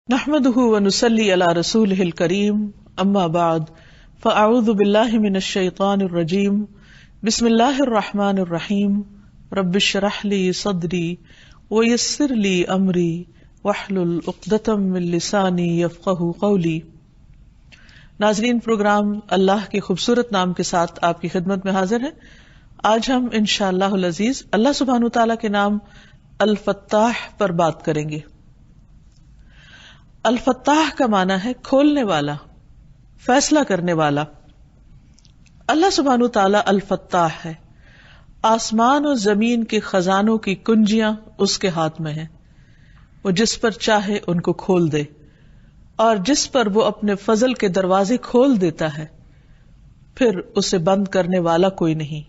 نحمده ونصلي على رسوله الكريم اما بعد فاعوذ بالله من الشيطان الرجيم بسم الله الرحمن الرحيم رب اشرح لي صدري ويسر لي امري واحلل عقدة من لساني يفقهوا قولي۔ ناظرین، پروگرام اللہ کے خوبصورت نام کے ساتھ آپ کی خدمت میں حاضر ہے۔ آج ہم انشاءاللہ العزیز اللہ سبحانہ وتعالی کے نام الفتاح پر بات کریں گے۔ الفتاح کا معنی ہے کھولنے والا، فیصلہ کرنے والا۔ اللہ سبحانہ وتعالی الفتاح ہے۔ آسمان اور زمین کے خزانوں کی کنجیاں اس کے ہاتھ میں ہیں۔ وہ جس پر چاہے ان کو کھول دے، اور جس پر وہ اپنے فضل کے دروازے کھول دیتا ہے پھر اسے بند کرنے والا کوئی نہیں،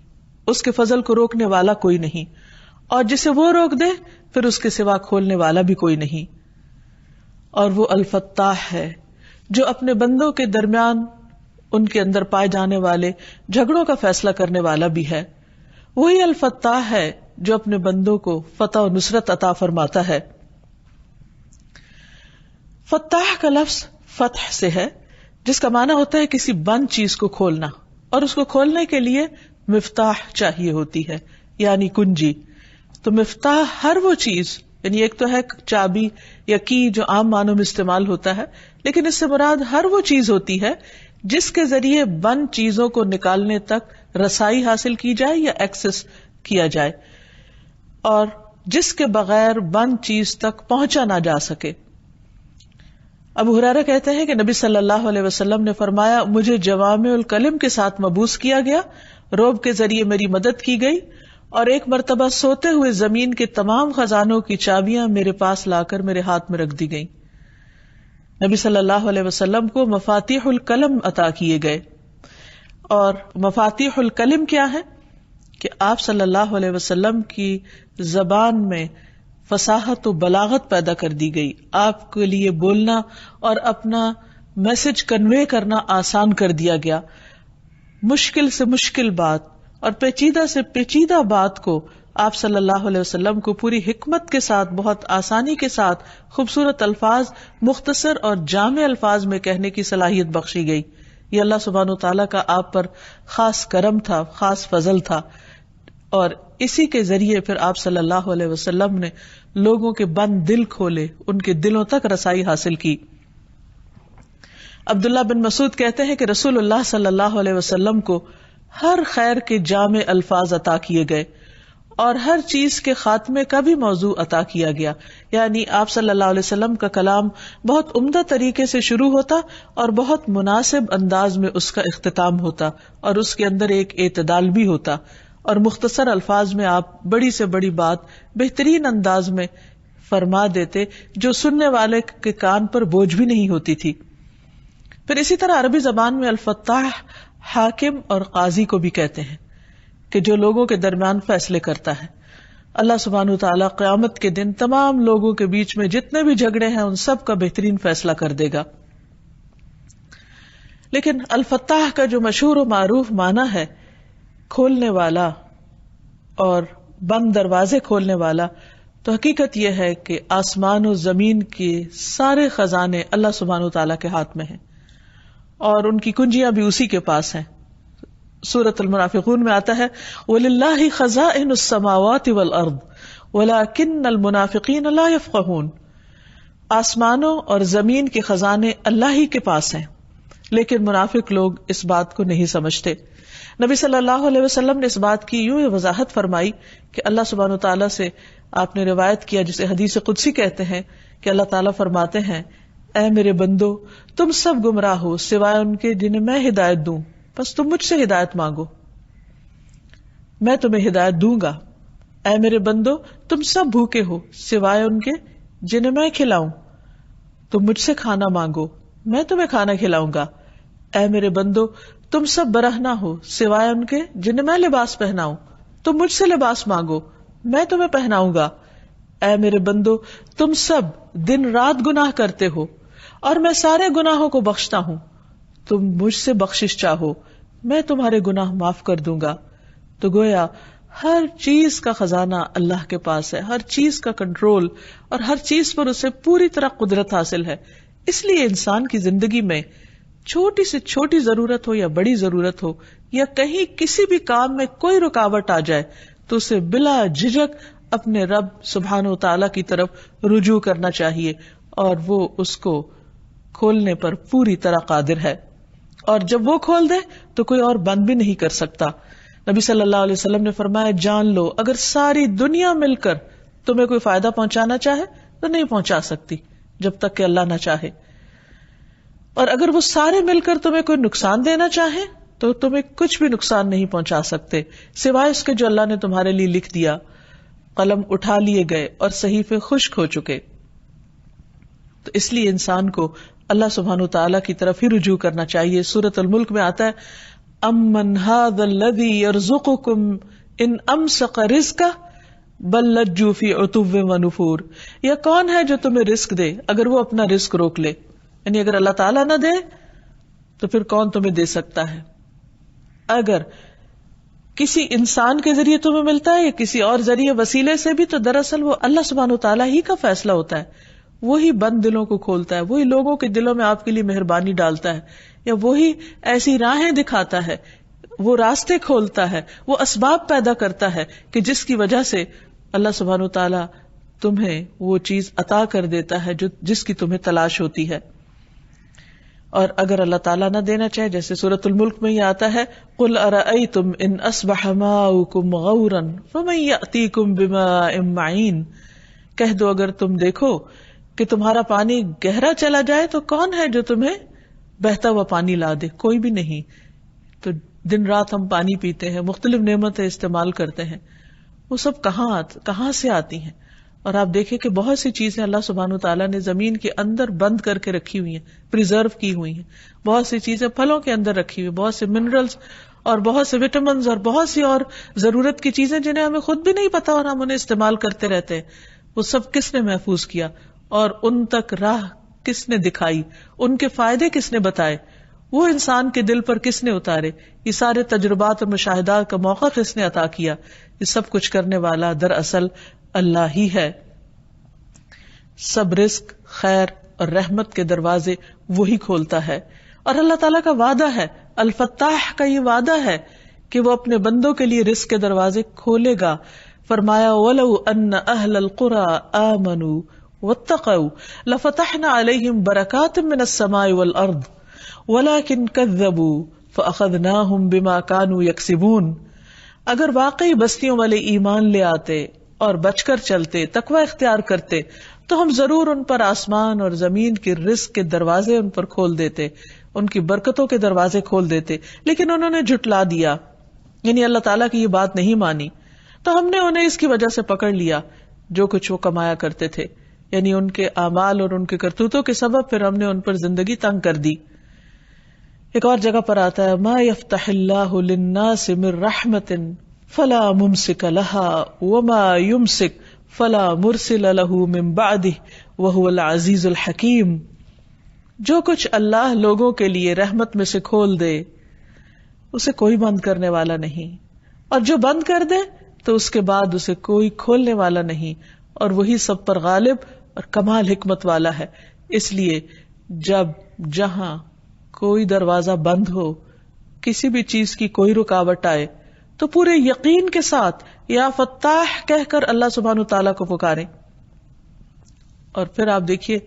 اس کے فضل کو روکنے والا کوئی نہیں، اور جسے وہ روک دے پھر اس کے سوا کھولنے والا بھی کوئی نہیں۔ اور وہ الفتاح ہے جو اپنے بندوں کے درمیان ان کے اندر پائے جانے والے جھگڑوں کا فیصلہ کرنے والا بھی ہے۔ وہی الفتاح ہے جو اپنے بندوں کو فتح و نصرت عطا فرماتا ہے۔ فتاح کا لفظ فتح سے ہے، جس کا معنی ہوتا ہے کسی بند چیز کو کھولنا، اور اس کو کھولنے کے لیے مفتاح چاہیے ہوتی ہے، یعنی کنجی۔ تو مفتاح ہر وہ چیز، یعنی ایک تو ہے چابی یا کی جو عام معنوں میں استعمال ہوتا ہے، لیکن اس سے مراد ہر وہ چیز ہوتی ہے جس کے ذریعے بند چیزوں کو نکالنے تک رسائی حاصل کی جائے یا ایکسس کیا جائے، اور جس کے بغیر بند چیز تک پہنچا نہ جا سکے۔ ابو ہریرہ کہتے ہیں کہ نبی صلی اللہ علیہ وسلم نے فرمایا، مجھے جوامع الکلم کے ساتھ مبعوث کیا گیا، رعب کے ذریعے میری مدد کی گئی، اور ایک مرتبہ سوتے ہوئے زمین کے تمام خزانوں کی چابیاں میرے پاس لا کر میرے ہاتھ میں رکھ دی گئیں۔ نبی صلی اللہ علیہ وسلم کو مفاتیح الکلم عطا کیے گئے۔ اور مفاتیح الکلم کیا ہے؟ کہ آپ صلی اللہ علیہ وسلم کی زبان میں فصاحت و بلاغت پیدا کر دی گئی، آپ کے لیے بولنا اور اپنا میسج کنوے کرنا آسان کر دیا گیا۔ مشکل سے مشکل بات اور پیچیدہ سے پیچیدہ بات کو آپ صلی اللہ علیہ وسلم کو پوری حکمت کے ساتھ، بہت آسانی کے ساتھ، خوبصورت الفاظ، مختصر اور جامع الفاظ میں کہنے کی صلاحیت بخشی گئی۔ یہ اللہ سبحانہ وتعالیٰ کا آپ پر خاص کرم تھا، خاص فضل تھا، اور اسی کے ذریعے پھر آپ صلی اللہ علیہ وسلم نے لوگوں کے بند دل کھولے، ان کے دلوں تک رسائی حاصل کی۔ عبداللہ بن مسعود کہتے ہیں کہ رسول اللہ صلی اللہ علیہ وسلم کو ہر خیر کے جامع الفاظ عطا کیے گئے، اور ہر چیز کے خاتمے کا بھی موضوع عطا کیا گیا، یعنی آپ صلی اللہ علیہ وسلم کا کلام بہت عمدہ طریقے سے شروع ہوتا اور بہت مناسب انداز میں اس کا اختتام ہوتا، اور اس کے اندر ایک اعتدال بھی ہوتا، اور مختصر الفاظ میں آپ بڑی سے بڑی بات بہترین انداز میں فرما دیتے، جو سننے والے کے کان پر بوجھ بھی نہیں ہوتی تھی۔ پھر اسی طرح عربی زبان میں الفتاح حاکم اور قاضی کو بھی کہتے ہیں، کہ جو لوگوں کے درمیان فیصلے کرتا ہے۔ اللہ سبحانہ وتعالیٰ قیامت کے دن تمام لوگوں کے بیچ میں جتنے بھی جھگڑے ہیں ان سب کا بہترین فیصلہ کر دے گا۔ لیکن الفتاح کا جو مشہور و معروف معنی ہے کھولنے والا اور بند دروازے کھولنے والا، تو حقیقت یہ ہے کہ آسمان و زمین کے سارے خزانے اللہ سبحانہ وتعالیٰ کے ہاتھ میں ہیں، اور ان کی کنجیاں بھی اسی کے پاس ہیں۔ سورۃ المنافقون میں آتا ہے، وَلِلَّهِ خَزَائِنُ السَّمَاوَاتِ وَالْأَرْضِ وَلَكِنَّ الْمُنَافِقِينَ لَا يَفْقَهُونَ۔ آسمانوں اور زمین کے خزانے اللہ ہی کے پاس ہیں، لیکن منافق لوگ اس بات کو نہیں سمجھتے۔ نبی صلی اللہ علیہ وسلم نے اس بات کی یوں وضاحت فرمائی کہ اللہ سبحانہ وتعالیٰ سے آپ نے روایت کیا، جسے حدیث قدسی کہتے ہیں، کہ اللہ تعالیٰ فرماتے ہیں، اے میرے بندو، تم سب گمراہ ہو سوائے ان کے جنہیں میں ہدایت دوں، بس تم مجھ سے ہدایت مانگو، میں تمہیں ہدایت دوں گا۔ اے میرے بندو، تم سب بھوکے ہو سوائے ان کے جنہیں میں کھلاؤں، تم مجھ سے کھانا مانگو، میں تمہیں کھانا کھلاؤں گا۔ اے میرے بندو، تم سب برہنہ ہو سوائے ان کے جنہیں میں لباس پہناؤں، تم مجھ سے لباس مانگو، میں تمہیں پہناؤں گا۔ اے میرے بندو، تم سب دن رات گناہ کرتے ہو اور میں سارے گناہوں کو بخشتا ہوں، تم مجھ سے بخشش چاہو، میں تمہارے گناہ معاف کر دوں گا۔ تو گویا ہر چیز کا خزانہ اللہ کے پاس ہے، ہر چیز کا کنٹرول اور ہر چیز پر اسے پوری طرح قدرت حاصل ہے. اس لیے انسان کی زندگی میں چھوٹی سے چھوٹی ضرورت ہو یا بڑی ضرورت ہو، یا کہیں کسی بھی کام میں کوئی رکاوٹ آ جائے، تو اسے بلا جھجک اپنے رب سبحانہ و تعالی کی طرف رجوع کرنا چاہیے، اور وہ اس کو کھولنے پر پوری طرح قادر ہے، اور جب وہ کھول دے تو کوئی اور بند بھی نہیں کر سکتا. نبی صلی اللہ علیہ وسلم نے فرمایا، جان لو اگر ساری دنیا مل کر تمہیں کوئی فائدہ پہنچانا چاہے تو نہیں پہنچا سکتی جب تک کہ اللہ نہ چاہے، اور اگر وہ سارے مل کر تمہیں کوئی نقصان دینا چاہے تو تمہیں کچھ بھی نقصان نہیں پہنچا سکتے سوائے اس کے جو اللہ نے تمہارے لیے لکھ دیا. قلم اٹھا لیے گئے اور صحیفے خشک ہو چکے. تو اس لیے انسان کو اللہ سبحانہ تعالیٰ کی طرف ہی رجوع کرنا چاہیے. سورۃ الملک میں آتا ہے، امن ھذا الذی یرزقکم ان امسک رزقہ بل لجوا فی عتو و نفور. یہ کون ہے جو تمہیں رزق دے اگر وہ اپنا رزق روک لے؟ یعنی اگر اللہ تعالیٰ نہ دے تو پھر کون تمہیں دے سکتا ہے؟ اگر کسی انسان کے ذریعے تمہیں ملتا ہے یا کسی اور ذریعے وسیلے سے بھی، تو دراصل وہ اللہ سبحانہ تعالیٰ ہی کا فیصلہ ہوتا ہے. وہی بند دلوں کو کھولتا ہے، وہی لوگوں کے دلوں میں آپ کے لیے مہربانی ڈالتا ہے، یا وہی ایسی راہیں دکھاتا ہے، وہ راستے کھولتا ہے، وہ اسباب پیدا کرتا ہے کہ جس کی وجہ سے اللہ سبحانہ تعالیٰ تمہیں وہ چیز عطا کر دیتا ہے جس کی تمہیں تلاش ہوتی ہے. اور اگر اللہ تعالیٰ نہ دینا چاہے، جیسے سورۃ الملک میں یہ آتا ہے، قل ارأیتم ان اصبح ماؤکم غورا فمن یأتیکم بماء معین. کہہ دو اگر تم دیکھو کہ تمہارا پانی گہرا چلا جائے تو کون ہے جو تمہیں بہتا ہوا پانی لا دے؟ کوئی بھی نہیں. تو دن رات ہم پانی پیتے ہیں، مختلف نعمتیں استعمال کرتے ہیں، وہ سب کہاں سے آتی ہیں؟ اور آپ دیکھیں کہ بہت سی چیزیں اللہ سبحانہ تعالیٰ نے زمین کے اندر بند کر کے رکھی ہوئی ہیں، پریزرو کی ہوئی ہیں. بہت سی چیزیں پھلوں کے اندر رکھی ہوئی، بہت سے منرلز اور بہت سے وٹامنز اور بہت سی اور ضرورت کی چیزیں جنہیں ہمیں خود بھی نہیں پتا اور ہم انہیں استعمال کرتے رہتے ہیں. وہ سب کس نے محفوظ کیا اور ان تک راہ کس نے دکھائی؟ ان کے فائدے کس نے بتائے؟ وہ انسان کے دل پر کس نے اتارے؟ یہ سارے تجربات اور مشاہدات کا موقع کس نے عطا کیا؟ یہ سب کچھ کرنے والا دراصل اللہ ہی ہے. سب رزق، خیر اور رحمت کے دروازے وہی کھولتا ہے. اور اللہ تعالیٰ کا وعدہ ہے، الفتاح کا یہ وعدہ ہے کہ وہ اپنے بندوں کے لیے رزق کے دروازے کھولے گا. فرمایا وَلَوْ أَنَّ أَهْلَ الْقُرَىٰ آمَنُوا وَاتَّقَوْا لَفَتَحْنَا عَلَيْهِمْ بَرَكَاتٍ مِّنَ السَّمَاءِ وَالْأَرْضِ وَلَٰكِنْ كَذَّبُوا فَأَخَذْنَاهُمْ بِمَا كَانُوا يَكْسِبُونَ. اگر واقعی بستیوں والے ایمان لے آتے اور بچ کر چلتے، تقوی اختیار کرتے، تو ہم ضرور ان پر آسمان اور زمین کے رزق کے دروازے ان پر کھول دیتے، ان کی برکتوں کے دروازے کھول دیتے. لیکن انہوں نے جھٹلا دیا، یعنی اللہ تعالیٰ کی یہ بات نہیں مانی، تو ہم نے انہیں اس کی وجہ سے پکڑ لیا جو کچھ وہ کمایا کرتے تھے، یعنی ان کے اعمال اور ان کے کرتوتوں کے سبب پھر ہم نے ان پر زندگی تنگ کر دی. ایک اور جگہ پر آتا ہے ما یفتح اللہ للناس من رحمت فلا ممسک لها وما یمسک فلا مرسل له من بعده وهو العزیز الحکیم. جو کچھ اللہ لوگوں کے لیے رحمت میں سے کھول دے اسے کوئی بند کرنے والا نہیں، اور جو بند کر دے تو اس کے بعد اسے کوئی کھولنے والا نہیں، اور وہی سب پر غالب اور کمال حکمت والا ہے. اس لیے جب جہاں کوئی دروازہ بند ہو، کسی بھی چیز کی کوئی رکاوٹ آئے، تو پورے یقین کے ساتھ یا فتاح کہہ کر اللہ سبحانہ تعالیٰ کو پکاریں. اور پھر آپ دیکھیے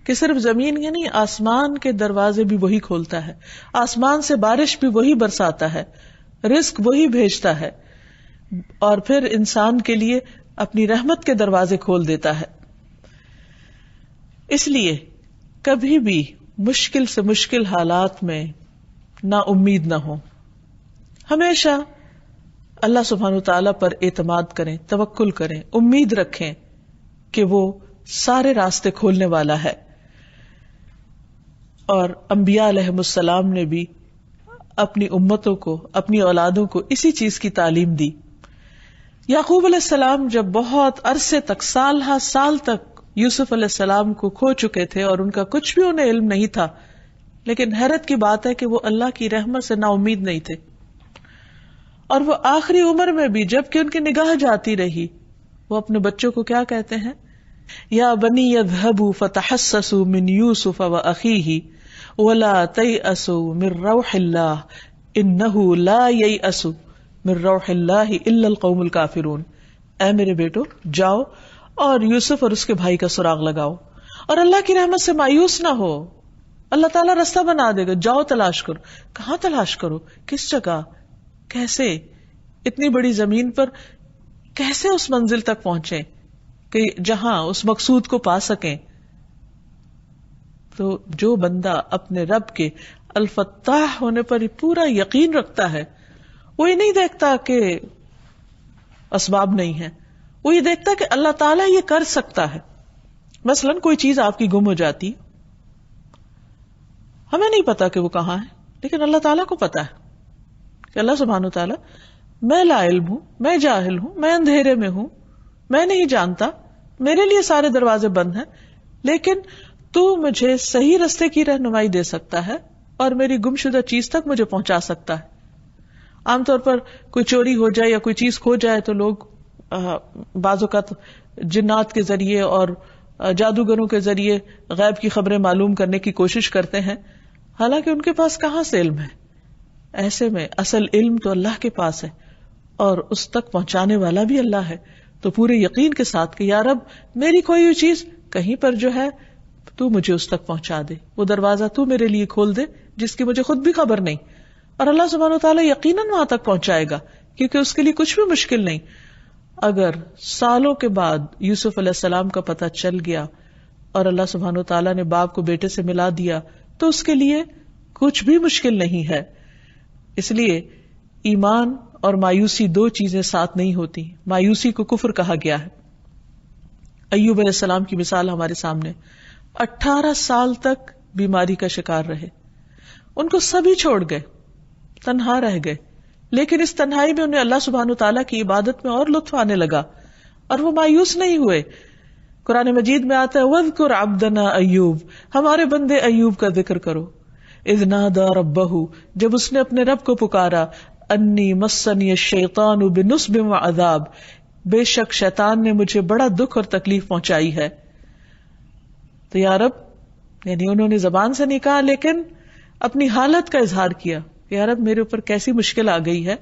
کہ صرف زمین یا نہیں، آسمان کے دروازے بھی وہی کھولتا ہے، آسمان سے بارش بھی وہی برساتا ہے، رزق وہی بھیجتا ہے، اور پھر انسان کے لیے اپنی رحمت کے دروازے کھول دیتا ہے. اس لیے کبھی بھی مشکل سے مشکل حالات میں نا امید نہ ہو، ہمیشہ اللہ سبحانہ تعالیٰ پر اعتماد کریں، توکل کریں، امید رکھیں کہ وہ سارے راستے کھولنے والا ہے. اور انبیاء علیہم السلام نے بھی اپنی امتوں کو، اپنی اولادوں کو اسی چیز کی تعلیم دی. یعقوب علیہ السلام جب بہت عرصے تک، سال ہا سال تک یوسف علیہ السلام کو کھو چکے تھے اور ان کا کچھ بھی انہیں علم نہیں تھا، لیکن حیرت کی بات ہے کہ وہ اللہ کی رحمت سے نا امید نہیں تھے، اور وہ آخری عمر میں بھی جب کہ ان کی نگاہ جاتی رہی، وہ اپنے بچوں کو کیا کہتے ہیں؟ یا بنی اذهبوا فتحسسوا من یوسف واخیہ ولا تیأسوا من روح اللہ انہ لا ییأس من روح اللہ الا القوم الکافرون. اے میرے بیٹو، جاؤ اور یوسف اور اس کے بھائی کا سراغ لگاؤ اور اللہ کی رحمت سے مایوس نہ ہو. اللہ تعالیٰ راستہ بنا دے گا. جاؤ تلاش کرو. کہاں تلاش کرو؟ کس جگہ؟ کیسے؟ اتنی بڑی زمین پر کیسے اس منزل تک پہنچے کہ جہاں اس مقصود کو پا سکیں؟ تو جو بندہ اپنے رب کے الفتاح ہونے پر پورا یقین رکھتا ہے، وہ یہ نہیں دیکھتا کہ اسباب نہیں ہیں، وہ یہ دیکھتا کہ اللہ تعالیٰ یہ کر سکتا ہے. مثلا کوئی چیز آپ کی گم ہو جاتی، ہمیں نہیں پتا کہ وہ کہاں ہے، لیکن اللہ تعالیٰ کو پتا ہے کہ اللہ سبحانہ وتعالیٰ، میں لا علم ہوں، میں جاہل ہوں، میں اندھیرے میں ہوں، میں نہیں جانتا، میرے لیے سارے دروازے بند ہیں، لیکن تو مجھے صحیح رستے کی رہنمائی دے سکتا ہے اور میری گمشدہ چیز تک مجھے پہنچا سکتا ہے. عام طور پر کوئی چوری ہو جائے یا کوئی چیز کھو جائے تو لوگ بعض اوقات جنات کے ذریعے اور جادوگروں کے ذریعے غیب کی خبریں معلوم کرنے کی کوشش کرتے ہیں، حالانکہ ان کے پاس کہاں سے علم ہے. ایسے میں اصل علم تو اللہ کے پاس ہے اور اس تک پہنچانے والا بھی اللہ ہے. تو پورے یقین کے ساتھ کہ یا رب، میری کوئی ہوئی چیز کہیں پر جو ہے تو مجھے اس تک پہنچا دے، وہ دروازہ تو میرے لیے کھول دے جس کی مجھے خود بھی خبر نہیں، اور اللہ سبحانہ وتعالیٰ یقیناً وہاں تک پہنچائے گا، کیونکہ اس کے لیے کچھ بھی مشکل نہیں. اگر سالوں کے بعد یوسف علیہ السلام کا پتہ چل گیا اور اللہ سبحانہ وتعالیٰ نے باپ کو بیٹے سے ملا دیا تو اس کے لیے کچھ بھی مشکل نہیں ہے. اس لیے ایمان اور مایوسی دو چیزیں ساتھ نہیں ہوتی. مایوسی کو کفر کہا گیا ہے. ایوب علیہ السلام کی مثال ہمارے سامنے، 18 سال تک بیماری کا شکار رہے، ان کو سبھی چھوڑ گئے، تنہا رہ گئے، لیکن اس تنہائی میں انہیں اللہ سبحانہ وتعالیٰ کی عبادت میں اور لطف آنے لگا اور وہ مایوس نہیں ہوئے. قرآن مجید میں آتا ہے وَاذْكُرْ عَبْدَنَا ایوب، ہمارے بندے ایوب کا ذکر کرو. اذ نادى ربه، جب اس نے اپنے رب کو پکارا، انی مسنی الشیطان بنصب وعذاب، بے شک شیطان نے مجھے بڑا دکھ اور تکلیف پہنچائی ہے. تو یا رب، یعنی انہوں نے زبان سے نہیں کہا لیکن اپنی حالت کا اظہار کیا کہ یا رب میرے اوپر کیسی مشکل آ گئی ہے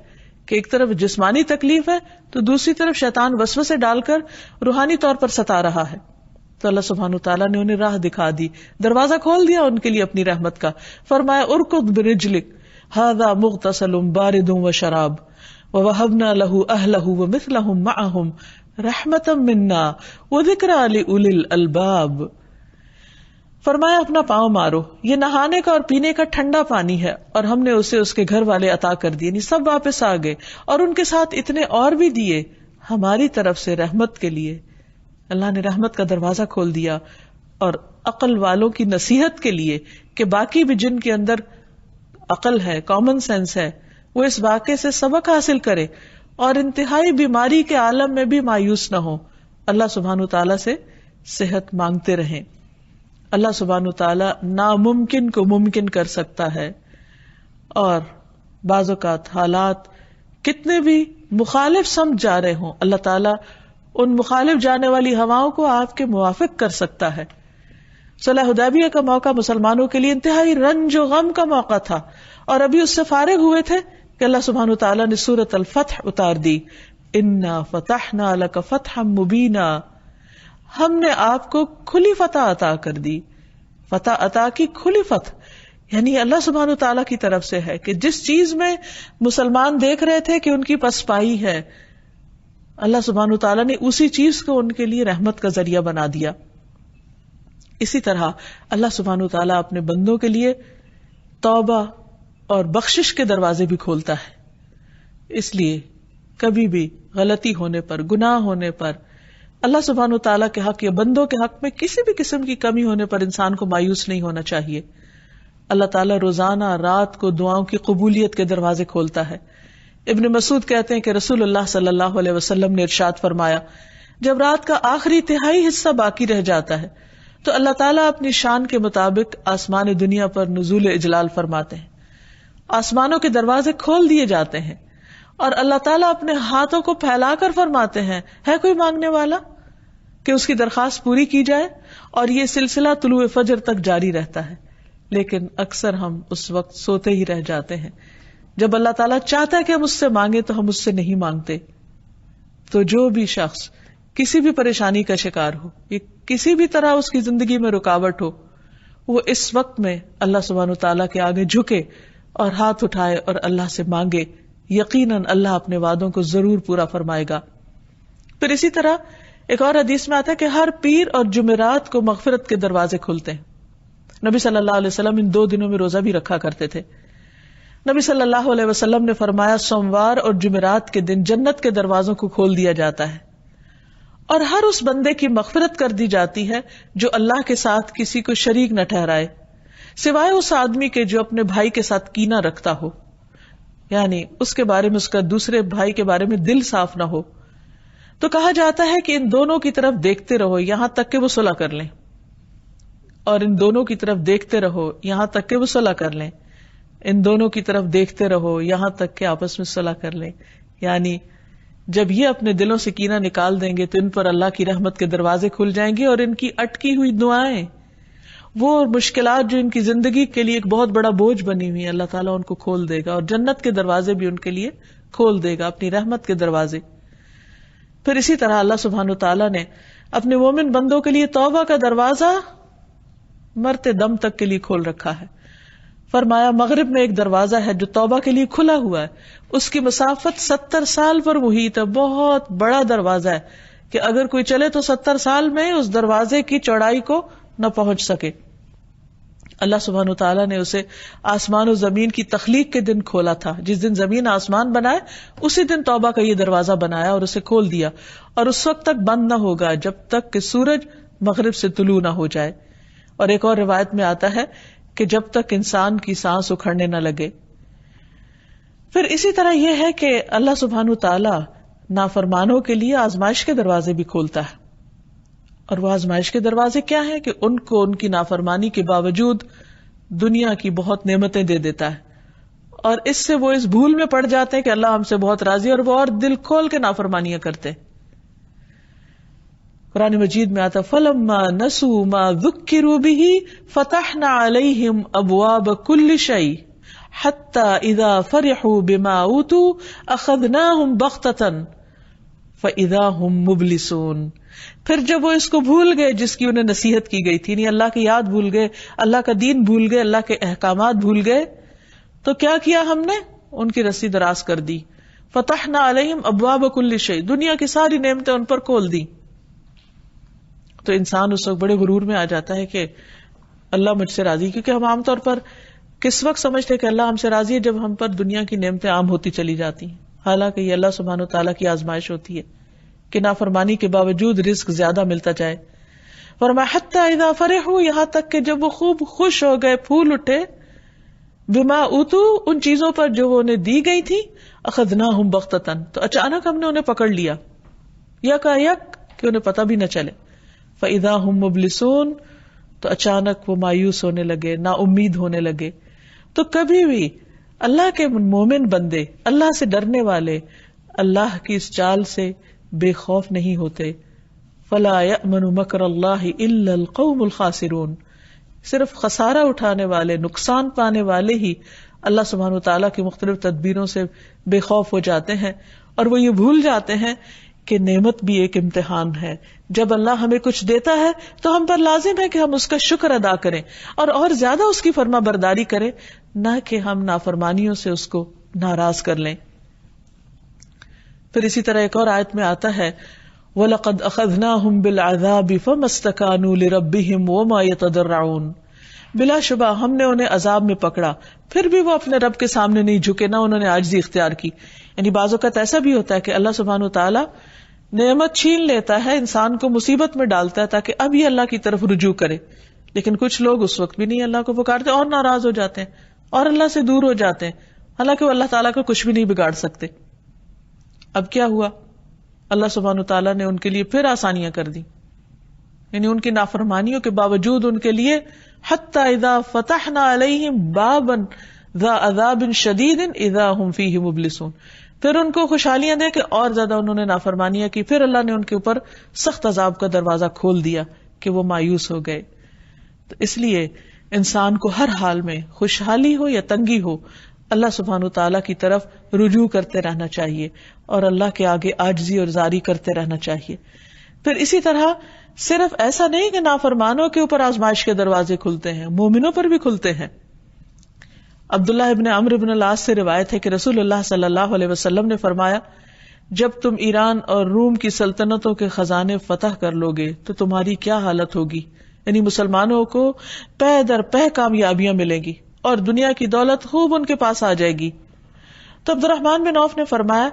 کہ ایک طرف جسمانی تکلیف ہے تو دوسری طرف شیطان وسوسے ڈال کر روحانی طور پر ستا رہا ہے. تو اللہ سبحانہ وتعالیٰ نے انہیں راہ دکھا دی، دروازہ کھول دیا ان کے لیے اپنی رحمت کا. فرمایا ارکض برجلک ھذا مغتسل بارد وشراب ووهبنا له اهله ومثلهم معهم رحمتا منا وذکری لأولی الالباب. فرمایا اپنا پاؤں مارو، یہ نہانے کا اور پینے کا ٹھنڈا پانی ہے اور ہم نے اسے اس کے گھر والے عطا کر دیے، یعنی سب واپس آ گئے اور ان کے ساتھ اتنے اور بھی دیے ہماری طرف سے رحمت کے لیے. اللہ نے رحمت کا دروازہ کھول دیا اور عقل والوں کی نصیحت کے لیے کہ باقی بھی جن کے اندر عقل ہے، کامن سینس ہے، وہ اس واقعے سے سبق حاصل کرے اور انتہائی بیماری کے عالم میں بھی مایوس نہ ہو، اللہ سبحانہ وتعالیٰ سے صحت مانگتے رہیں. اللہ سبحانہ وتعالیٰ ناممکن کو ممکن کر سکتا ہے، اور بعض اوقات حالات کتنے بھی مخالف سمجھ جا رہے ہوں، اللہ تعالیٰ ان مخالف جانے والی ہواؤں کو آپ کے موافق کر سکتا ہے. صلح حدیبیہ کا موقع مسلمانوں کے لیے انتہائی رنج و غم کا موقع تھا، اور ابھی اس سے فارغ ہوئے تھے کہ اللہ سبحانہ وتعالیٰ نے سورۃ الفتح اتار دی. انا فتحنا لک فتحا مبینا، ہم نے آپ کو کھلی فتح عطا کر دی. فتح عطا کی کھلی فتح یعنی اللہ سبحانہ وتعالیٰ کی طرف سے ہے کہ جس چیز میں مسلمان دیکھ رہے تھے کہ ان کی پسپائی ہے، اللہ سبحانہ وتعالیٰ نے اسی چیز کو ان کے لیے رحمت کا ذریعہ بنا دیا. اسی طرح اللہ سبحانہ وتعالیٰ اپنے بندوں کے لیے توبہ اور بخشش کے دروازے بھی کھولتا ہے. اس لیے کبھی بھی غلطی ہونے پر، گناہ ہونے پر، اللہ سبحانہ وتعالیٰ کے حق یا بندوں کے حق میں کسی بھی قسم کی کمی ہونے پر انسان کو مایوس نہیں ہونا چاہیے. اللہ تعالیٰ روزانہ رات کو دعاؤں کی قبولیت کے دروازے کھولتا ہے. ابن مسعود کہتے ہیں کہ رسول اللہ صلی اللہ علیہ وسلم نے ارشاد فرمایا، جب رات کا آخری تہائی حصہ باقی رہ جاتا ہے تو اللہ تعالیٰ اپنی شان کے مطابق آسمان دنیا پر نزول اجلال فرماتے ہیں، آسمانوں کے دروازے کھول دیے جاتے ہیں اور اللہ تعالیٰ اپنے ہاتھوں کو پھیلا کر فرماتے ہیں ہے کوئی مانگنے والا کہ اس کی درخواست پوری کی جائے، اور یہ سلسلہ طلوع فجر تک جاری رہتا ہے. لیکن اکثر ہم اس وقت سوتے ہی رہ جاتے ہیں. جب اللہ تعالیٰ چاہتا ہے کہ ہم اس سے مانگے تو ہم اس سے نہیں مانگتے. تو جو بھی شخص کسی بھی پریشانی کا شکار ہو، یہ کسی بھی طرح اس کی زندگی میں رکاوٹ ہو، وہ اس وقت میں اللہ سبحانہ وتعالیٰ کے آگے جھکے اور ہاتھ اٹھائے اور اللہ سے مانگے. یقیناً اللہ اپنے وعدوں کو ضرور پورا فرمائے گا. پھر اسی طرح ایک اور حدیث میں آتا ہے کہ ہر پیر اور جمعرات کو مغفرت کے دروازے کھلتے ہیں. نبی صلی اللہ علیہ وسلم ان 2 دنوں میں روزہ بھی رکھا کرتے تھے. نبی صلی اللہ علیہ وسلم نے فرمایا سوموار اور جمعرات کے دن جنت کے دروازوں کو کھول دیا جاتا ہے اور ہر اس بندے کی مغفرت کر دی جاتی ہے جو اللہ کے ساتھ کسی کو شریک نہ ٹھہرائے، سوائے اس آدمی کے جو اپنے بھائی کے ساتھ کینہ رکھتا ہو، یعنی اس کے بارے میں اس کا دوسرے بھائی کے بارے میں دل صاف نہ ہو. تو کہا جاتا ہے کہ ان دونوں کی طرف دیکھتے رہو یہاں تک کہ وہ صلح کر لیں، اور ان دونوں کی طرف دیکھتے رہو یہاں تک کہ وہ صلح کر لیں، ان دونوں کی طرف دیکھتے رہو یہاں تک کہ آپس میں صلح کر لیں. یعنی جب یہ اپنے دلوں سے کینہ نکال دیں گے تو ان پر اللہ کی رحمت کے دروازے کھل جائیں گے، اور ان کی اٹکی ہوئی دعائیں، وہ مشکلات جو ان کی زندگی کے لیے ایک بہت بڑا بوجھ بنی ہوئی ہیں، اللہ تعالیٰ ان کو کھول دے گا، اور جنت کے دروازے بھی ان کے لیے کھول دے گا، اپنی رحمت کے دروازے. پھر اسی طرح اللہ سبحانہ وتعالیٰ نے اپنے مومن بندوں کے لیے توبہ کا دروازہ مرتے دم تک کے لیے کھول رکھا ہے. فرمایا مغرب میں ایک دروازہ ہے جو توبہ کے لیے کھلا ہوا ہے، اس کی مسافت 70 سال پر محیط ہے. بہت بڑا دروازہ ہے کہ اگر کوئی چلے تو 70 سال میں اس دروازے کی چوڑائی کو نہ پہنچ سکے. اللہ سبحانہ وتعالیٰ نے اسے آسمان و زمین کی تخلیق کے دن کھولا تھا. جس دن زمین آسمان بنائے اسی دن توبہ کا یہ دروازہ بنایا اور اسے کھول دیا، اور اس وقت تک بند نہ ہوگا جب تک کہ سورج مغرب سے طلوع نہ ہو جائے. اور ایک اور روایت میں آتا ہے کہ جب تک انسان کی سانس اکھڑنے نہ لگے. پھر اسی طرح یہ ہے کہ اللہ سبحانہ وتعالیٰ نافرمانوں کے لیے آزمائش کے دروازے بھی کھولتا ہے. اور وہ آزمائش کے دروازے کیا ہیں کہ ان کو ان کی نافرمانی کے باوجود دنیا کی بہت نعمتیں دے دیتا ہے، اور اس سے وہ اس بھول میں پڑ جاتے ہیں کہ اللہ ہم سے بہت راضی، اور وہ اور دل کھول کے نافرمانیاں کرتے. قرآن مجید میں آتا فَلَمَّا نَسُوا مَا ذُكِّرُوا بِهِ فَتَحْنَا عَلَيْهِمْ أَبْوَابَ كُلِّ شَيْءٍ حَتَّى إِذَا فَرِحُوا بِمَا أُوتُوا أَخَذْنَاهُمْ بَغْتَةً فَإِذَا هُمْ مُبْلِسُونَ. پھر جب وہ اس کو بھول گئے جس کی انہیں نصیحت کی گئی تھی، یعنی اللہ کی یاد بھول گئے، اللہ کا دین بھول گئے، اللہ کے احکامات بھول گئے، تو کیا کیا ہم نے؟ ان کی رسی دراز کر دی. فتحنا علیہم ابواب کل شیء، دنیا کی ساری نعمتیں ان پر کھول دی. تو انسان اس وقت بڑے غرور میں آ جاتا ہے کہ اللہ مجھ سے راضی، کیونکہ ہم عام طور پر کس وقت سمجھتے کہ اللہ ہم سے راضی ہے جب ہم پر دنیا کی نعمتیں عام ہوتی چلی جاتی ہیں، حالانکہ یہ اللہ سبحانہ وتعالیٰ کی آزمائش ہوتی ہے کہ نافرمانی کے باوجود رزق زیادہ ملتا جائے. فرمایا حتی اذا فرحوا، یہاں تک کہ جب وہ خوب خوش ہو گئے، پھول اٹھے، بما اوتو، ان چیزوں پر جو وہ انہیں دی گئی تھی، اخذناہم بغتۃ، تو اچانک ہم نے انہیں پکڑ لیا، یکایک کہ انہیں پتہ بھی نہ چلے. فاذا ہم مبلسون، تو اچانک وہ مایوس ہونے لگے، نا امید ہونے لگے. تو کبھی بھی اللہ کے مومن بندے، اللہ سے ڈرنے والے، اللہ کی اس چال سے بے خوف نہیں ہوتے. فلا یأمن مکر اللہ الا القوم الخاسرون، صرف خسارہ اٹھانے والے، نقصان پانے والے ہی اللہ سبحانہ وتعالیٰ کی مختلف تدبیروں سے بے خوف ہو جاتے ہیں، اور وہ یہ بھول جاتے ہیں کہ نعمت بھی ایک امتحان ہے. جب اللہ ہمیں کچھ دیتا ہے تو ہم پر لازم ہے کہ ہم اس کا شکر ادا کریں اور زیادہ اس کی فرما برداری کریں، نہ کہ ہم نافرمانیوں سے اس کو ناراض کر لیں. پھر اسی طرح ایک اور آیت میں آتا ہے وَلَقَدْ أَخَذْنَاهُمْ بِالْعَذَابِ فَمَا اسْتَكَانُوا لِرَبِّهِمْ وَمَا يَتَضَرَّعُونَ، بلا شبہ ہم نے انہیں عذاب میں پکڑا، پھر بھی وہ اپنے رب کے سامنے نہیں جھکے، نہ انہوں نے عاجزی اختیار کی. یعنی بعض اوقات ایسا بھی ہوتا ہے کہ اللہ سبحانہ وتعالیٰ نعمت چھین لیتا ہے، انسان کو مصیبت میں ڈالتا ہے تاکہ اب یہ اللہ کی طرف رجوع کرے، لیکن کچھ لوگ اس وقت بھی نہیں اللہ کو پکارتے اور ناراض ہو جاتے ہیں اور اللہ سے دور ہو جاتے ہیں، حالانکہ وہ اللہ تعالیٰ کو کچھ بھی نہیں بگاڑ سکتے. اب کیا ہوا؟ اللہ سبحانہ وتعالیٰ نے ان کے لیے پھر آسانیاں کر دی، یعنی ان کی نافرمانیوں کے باوجود ان کے لیے حتی اذا فتحنا علیہم بابا ذا عذاب شدید اذا ہم فیہ مبلسون، پھر ان کو خوشحالیاں دے کے اور زیادہ انہوں نے نافرمانیاں کی، پھر اللہ نے ان کے اوپر سخت عذاب کا دروازہ کھول دیا کہ وہ مایوس ہو گئے. تو اس لیے انسان کو ہر حال میں خوشحالی ہو یا تنگی ہو اللہ سبحانہ تعالیٰ کی طرف رجوع کرتے رہنا چاہیے اور اللہ کے آگے عاجزی اور زاری کرتے رہنا چاہیے. پھر اسی طرح صرف ایسا نہیں کہ نافرمانوں کے اوپر آزمائش کے دروازے کھلتے ہیں، مومنوں پر بھی کھلتے ہیں. عبداللہ ابن عمرو ابن العاص سے روایت ہے کہ رسول اللہ صلی اللہ علیہ وسلم نے فرمایا، جب تم ایران اور روم کی سلطنتوں کے خزانے فتح کر لوگے تو تمہاری کیا حالت ہوگی، یعنی مسلمانوں کو پے در پے کامیابیاں ملیں گی اور دنیا کی دولت خوب ان کے پاس آ جائے گی. تو عبد الرحمن بن عوف نے فرمایا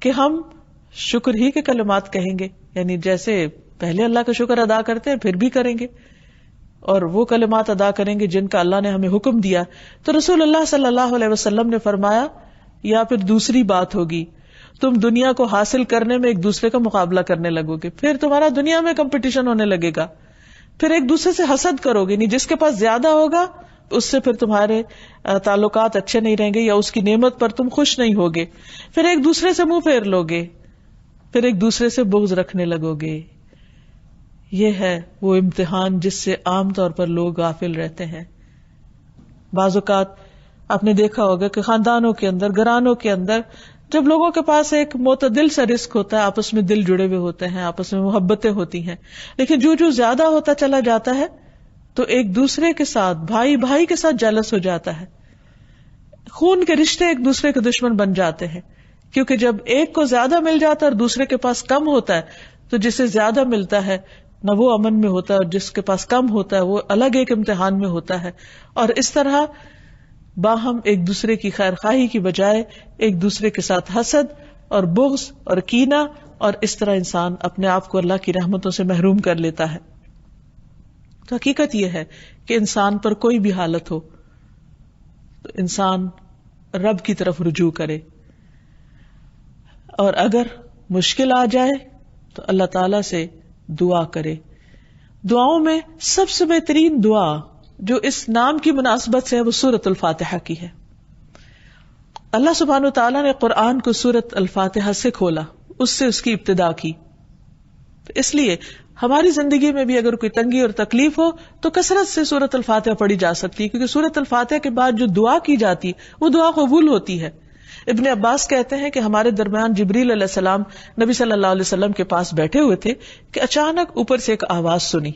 کہ ہم شکر ہی کے کلمات کہیں گے، یعنی جیسے پہلے اللہ کا شکر ادا کرتے ہیں پھر بھی کریں گے، اور وہ کلمات ادا کریں گے جن کا اللہ نے ہمیں حکم دیا. تو رسول اللہ صلی اللہ علیہ وسلم نے فرمایا، یا پھر دوسری بات ہوگی، تم دنیا کو حاصل کرنے میں ایک دوسرے کا مقابلہ کرنے لگو گے، پھر تمہارا دنیا میں کمپٹیشن ہونے لگے گا، پھر ایک دوسرے سے حسد کرو گے، نہیں جس کے پاس زیادہ ہوگا اس سے پھر تمہارے تعلقات اچھے نہیں رہیں گے یا اس کی نعمت پر تم خوش نہیں ہوگے، پھر ایک دوسرے سے منہ پھیر لو گے، پھر ایک دوسرے سے بغض رکھنے لگو گے. یہ ہے وہ امتحان جس سے عام طور پر لوگ غافل رہتے ہیں. بعض اوقات آپ نے دیکھا ہوگا کہ خاندانوں کے اندر، گھرانوں کے اندر جب لوگوں کے پاس ایک معتدل سا رزق ہوتا ہے، آپس میں دل جڑے ہوئے ہوتے ہیں، آپس میں محبتیں ہوتی ہیں، لیکن جو زیادہ ہوتا چلا جاتا ہے تو ایک دوسرے کے ساتھ، بھائی بھائی کے ساتھ جیلس ہو جاتا ہے، خون کے رشتے ایک دوسرے کے دشمن بن جاتے ہیں. کیونکہ جب ایک کو زیادہ مل جاتا ہے اور دوسرے کے پاس کم ہوتا ہے تو جسے زیادہ ملتا ہے نہ وہ امن میں ہوتا ہے، اور جس کے پاس کم ہوتا ہے وہ الگ ایک امتحان میں ہوتا ہے. اور اس طرح باہم ایک دوسرے کی خیر خواہی کی بجائے ایک دوسرے کے ساتھ حسد اور بغض اور کینہ، اور اس طرح انسان اپنے آپ کو اللہ کی رحمتوں سے محروم کر لیتا ہے. تو حقیقت یہ ہے کہ انسان پر کوئی بھی حالت ہو تو انسان رب کی طرف رجوع کرے، اور اگر مشکل آ جائے تو اللہ تعالی سے دعا کرے. دعاؤں میں سب سے بہترین دعا جو اس نام کی مناسبت سے ہے وہ سورۃ الفاتحہ کی ہے. اللہ سبحانہ وتعالیٰ نے قرآن کو سورۃ الفاتحہ سے کھولا، اس سے اس کی ابتدا کی. اس لیے ہماری زندگی میں بھی اگر کوئی تنگی اور تکلیف ہو تو کثرت سے سورۃ الفاتحہ پڑھی جا سکتی ہے، کیونکہ سورۃ الفاتحہ کے بعد جو دعا کی جاتی وہ دعا قبول ہوتی ہے. ابن عباس کہتے ہیں کہ ہمارے درمیان جبریل علیہ السلام نبی صلی اللہ علیہ وسلم کے پاس بیٹھے ہوئے تھے کہ اچانک اوپر سے ایک آواز سنی.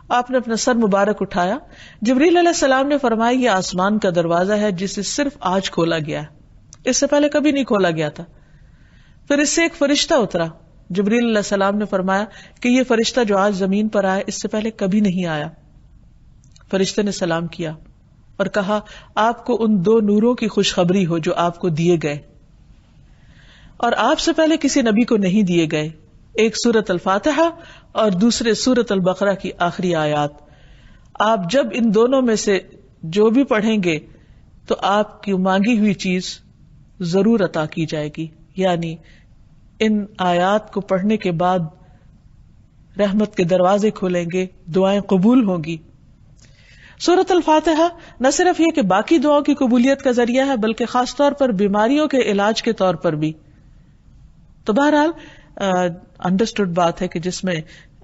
آپ نے اپنا سر مبارک اٹھایا. جبریل علیہ السلام نے فرمایا یہ آسمان کا دروازہ ہے جسے صرف آج کھولا گیا، اس سے پہلے کبھی نہیں کھولا گیا تھا. پھر اس سے ایک فرشتہ اترا. جبریل علیہ السلام نے فرمایا کہ یہ فرشتہ جو آج زمین پر آیا اس سے پہلے کبھی نہیں آیا. فرشتے نے سلام کیا اور کہا آپ کو ان 2 نوروں کی خوشخبری ہو جو آپ کو دیے گئے اور آپ سے پہلے کسی نبی کو نہیں دیے گئے، ایک سورۃ الفاتحہ اور دوسرے سورۃ البقرہ کی آخری آیات. آپ جب ان دونوں میں سے جو بھی پڑھیں گے تو آپ کی مانگی ہوئی چیز ضرور عطا کی جائے گی. یعنی ان آیات کو پڑھنے کے بعد رحمت کے دروازے کھولیں گے، دعائیں قبول ہوں گی. سورۃ الفاتحہ نہ صرف یہ کہ باقی دعاؤں کی قبولیت کا ذریعہ ہے بلکہ خاص طور پر بیماریوں کے علاج کے طور پر بھی. تو بہرحال انڈرسٹوڈ بات ہے کہ جس میں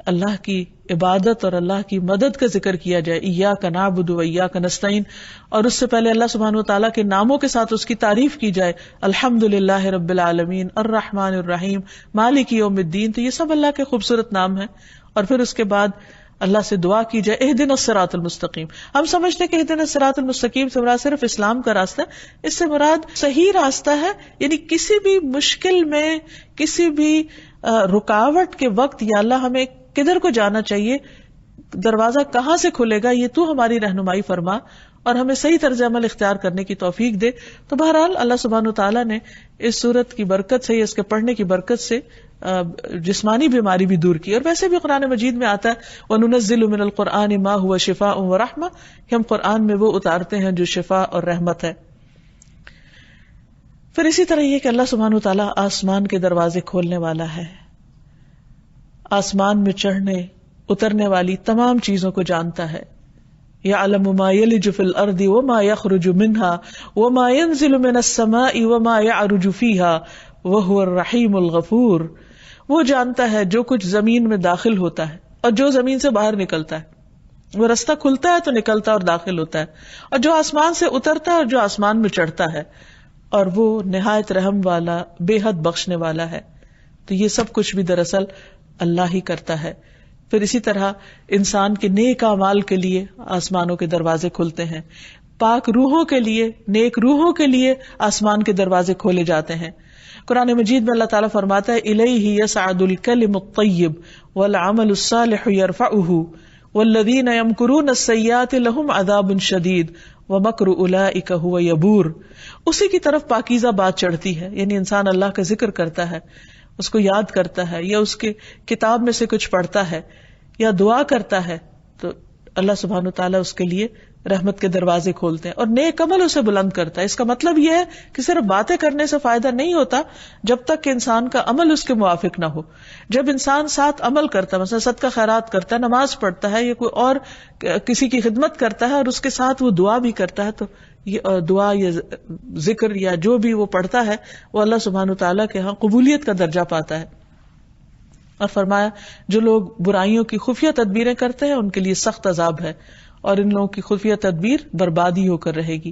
اللہ کی عبادت اور اللہ کی مدد کا ذکر کیا جائے، ایاک نعبد و ایاک نستعین، اور اس سے پہلے اللہ سبحانہ وتعالیٰ کے ناموں کے ساتھ اس کی تعریف کی جائے، الحمدللہ رب العالمین الرحمن الرحیم مالک یوم الدین. تو یہ سب اللہ کے خوبصورت نام ہیں. اور پھر اس کے بعد اللہ سے دعا کی جائے اہدنا الصراط المستقیم. ہم سمجھتے ہیں کہ اہدنا الصراط المستقیم سے مراد صرف اسلام کا راستہ ہے، اس سے مراد صحیح راستہ ہے، یعنی کسی بھی مشکل میں، کسی بھی رکاوٹ کے وقت یا اللہ ہمیں کدھر کو جانا چاہیے، دروازہ کہاں سے کھلے گا، یہ تو ہماری رہنمائی فرما اور ہمیں صحیح طرز عمل اختیار کرنے کی توفیق دے. تو بہرحال اللہ سبحانہ وتعالیٰ نے اس سورت کی برکت سے، اس کے پڑھنے کی برکت سے جسمانی بیماری بھی دور کی. اور ویسے بھی قرآن مجید میں آتا ہے وَنُنَزِّلُ مِنَ الْقُرْآنِ مَا هُوَ شِفَاءٌ وَرَحْمَةٌ، کہ ہم قرآن میں وہ اتارتے ہیں جو شفا اور رحمت ہے. پھر اسی طرح یہ کہ اللہ سبحانہ وتعالیٰ آسمان کے دروازے کھولنے والا ہے، آسمان میں چڑھنے اترنے والی تمام چیزوں کو جانتا ہے. يَعْلَمُ مَا يَلِجُ فِي الْأَرْضِ وَمَا يَخْرُجُ مِنْهَا وَمَا يَنزِلُ مِنَ السَّمَاءِ وَمَا يَعْرُجُ فِيهَا وَهُوَ الرَّحِيمُ الْغَفُورُ. وہ جانتا ہے جو کچھ زمین میں داخل ہوتا ہے اور جو زمین سے باہر نکلتا ہے. وہ رستہ کھلتا ہے تو نکلتا ہے اور داخل ہوتا ہے, اور جو آسمان سے اترتا ہے اور جو آسمان میں چڑھتا ہے, اور وہ نہایت رحم والا بے حد بخشنے والا ہے. تو یہ سب کچھ بھی دراصل اللہ ہی کرتا ہے. پھر اسی طرح انسان کے نیک اعمال کے لیے آسمانوں کے دروازے کھلتے ہیں, پاک روحوں کے لیے, نیک روحوں کے لیے آسمان کے دروازے کھولے جاتے ہیں. قرآن مجید میں اللہ تعالیٰ فرماتا ہے الیہ یصعد الکلم الطیب والعمل الصالح یرفعہ والذین یمکرون السیئات لہم عذاب شدید ومکر اولئک ھو یبور. اسی کی طرف پاکیزہ بات چڑھتی ہے, یعنی انسان اللہ کا ذکر کرتا ہے, اس کو یاد کرتا ہے, یا اس کے کتاب میں سے کچھ پڑھتا ہے, یا دعا کرتا ہے, تو اللہ سبحانہ وتعالیٰ اس کے لیے رحمت کے دروازے کھولتے ہیں اور نیک عمل اسے بلند کرتا ہے. اس کا مطلب یہ ہے کہ صرف باتیں کرنے سے فائدہ نہیں ہوتا جب تک کہ انسان کا عمل اس کے موافق نہ ہو. جب انسان ساتھ عمل کرتا ہے, مثلا صدقہ خیرات کرتا ہے, نماز پڑھتا ہے, یا کوئی اور کسی کی خدمت کرتا ہے اور اس کے ساتھ وہ دعا بھی کرتا ہے, تو یہ دعا یا ذکر یا جو بھی وہ پڑھتا ہے وہ اللہ سبحانہ وتعالیٰ کے ہاں قبولیت کا درجہ پاتا ہے. اور فرمایا جو لوگ برائیوں کی خفیہ تدبیریں کرتے ہیں ان کے لیے سخت عذاب ہے, اور ان لوگوں کی خفیہ تدبیر بربادی ہو کر رہے گی.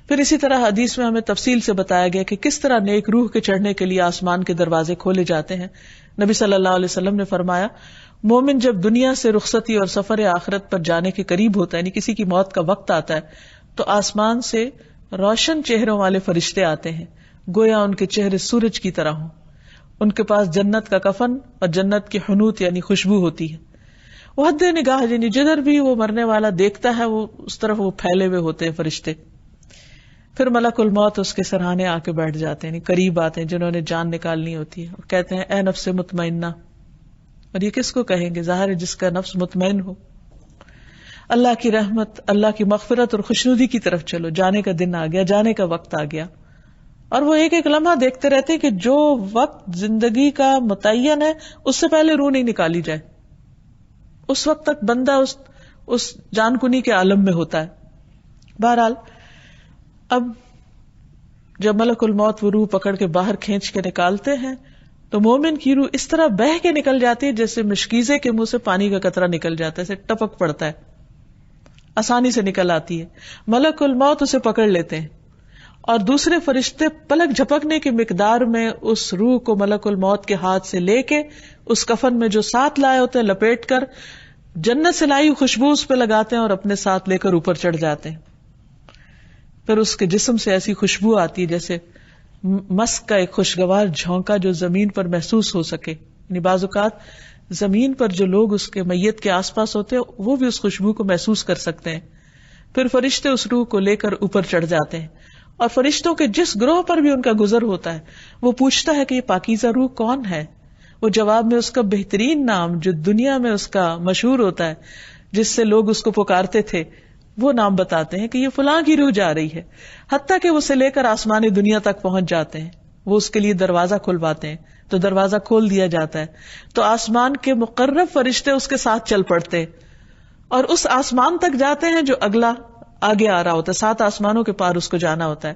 پھر اسی طرح حدیث میں ہمیں تفصیل سے بتایا گیا کہ کس طرح نیک روح کے چڑھنے کے لیے آسمان کے دروازے کھولے جاتے ہیں. نبی صلی اللہ علیہ وسلم نے فرمایا مومن جب دنیا سے رخصتی اور سفر آخرت پر جانے کے قریب ہوتا ہے, یعنی کسی کی موت کا وقت آتا ہے, تو آسمان سے روشن چہروں والے فرشتے آتے ہیں, گویا ان کے چہرے سورج کی طرح ہوں. ان کے پاس جنت کا کفن اور جنت کی حنوت یعنی خوشبو ہوتی ہے. وہ حد نگاہ, یعنی جدھر بھی وہ مرنے والا دیکھتا ہے وہ اس طرف وہ پھیلے ہوئے ہوتے ہیں فرشتے. پھر ملک الموت اس کے سرہانے آ کے بیٹھ جاتے ہیں, یعنی قریب آتے ہیں جنہوں نے جان نکالنی ہوتی ہے, اور کہتے ہیں اے نفس مطمئنہ. اور یہ کس کو کہیں گے؟ ظاہر ہے جس کا نفس مطمئن ہو. اللہ کی رحمت, اللہ کی مغفرت اور خوشنودی کی طرف چلو, جانے کا دن آ گیا, جانے کا وقت آ گیا. اور وہ ایک ایک لمحہ دیکھتے رہتے ہیں کہ جو وقت زندگی کا متعین ہے اس سے پہلے روح نہیں نکالی جائے, اس وقت تک بندہ اس جان کنی کے عالم میں ہوتا ہے. بہرحال اب جب ملک الموت وہ روح پکڑ کے باہر کھینچ کے نکالتے ہیں تو مومن کی روح اس طرح بہہ کے نکل جاتی ہے جیسے مشکیزے کے منہ سے پانی کا قطرہ نکل جاتا ہے, اسے ٹپک پڑتا ہے, آسانی سے نکل آتی ہے. ملک الموت اسے پکڑ لیتے ہیں اور دوسرے فرشتے پلک جھپکنے کی مقدار میں اس روح کو ملک الموت کے ہاتھ سے لے کے اس کفن میں جو ساتھ لائے ہوتے ہیں لپیٹ کر جنت سے لائی خوشبو اس پہ لگاتے ہیں اور اپنے ساتھ لے کر اوپر چڑھ جاتے ہیں. پھر اس کے جسم سے ایسی خوشبو آتی ہے جیسے مسک کا ایک خوشگوار جھونکا جو زمین پر محسوس ہو سکے. یعنی بعض اوقات زمین پر جو لوگ اس کے میت کے آس پاس ہوتے ہیں وہ بھی اس خوشبو کو محسوس کر سکتے ہیں. پھر فرشتے اس روح کو لے کر اوپر چڑھ جاتے ہیں, اور فرشتوں کے جس گروہ پر بھی ان کا گزر ہوتا ہے وہ پوچھتا ہے کہ یہ پاکیزہ روح کون ہے. وہ جواب میں اس کا بہترین نام جو دنیا میں اس کا مشہور ہوتا ہے, جس سے لوگ اس کو پکارتے تھے, وہ نام بتاتے ہیں کہ یہ فلاں کی روح جا رہی ہے. حتیٰ کہ وہ اسے لے کر آسمانی دنیا تک پہنچ جاتے ہیں. وہ اس کے لیے دروازہ کھلواتے ہیں تو دروازہ کھول دیا جاتا ہے, تو آسمان کے مقرب فرشتے اس کے ساتھ چل پڑتے ہیں اور اس آسمان تک جاتے ہیں جو اگلا آگے آ رہا ہوتا ہے. 7 آسمانوں کے پار اس کو جانا ہوتا ہے,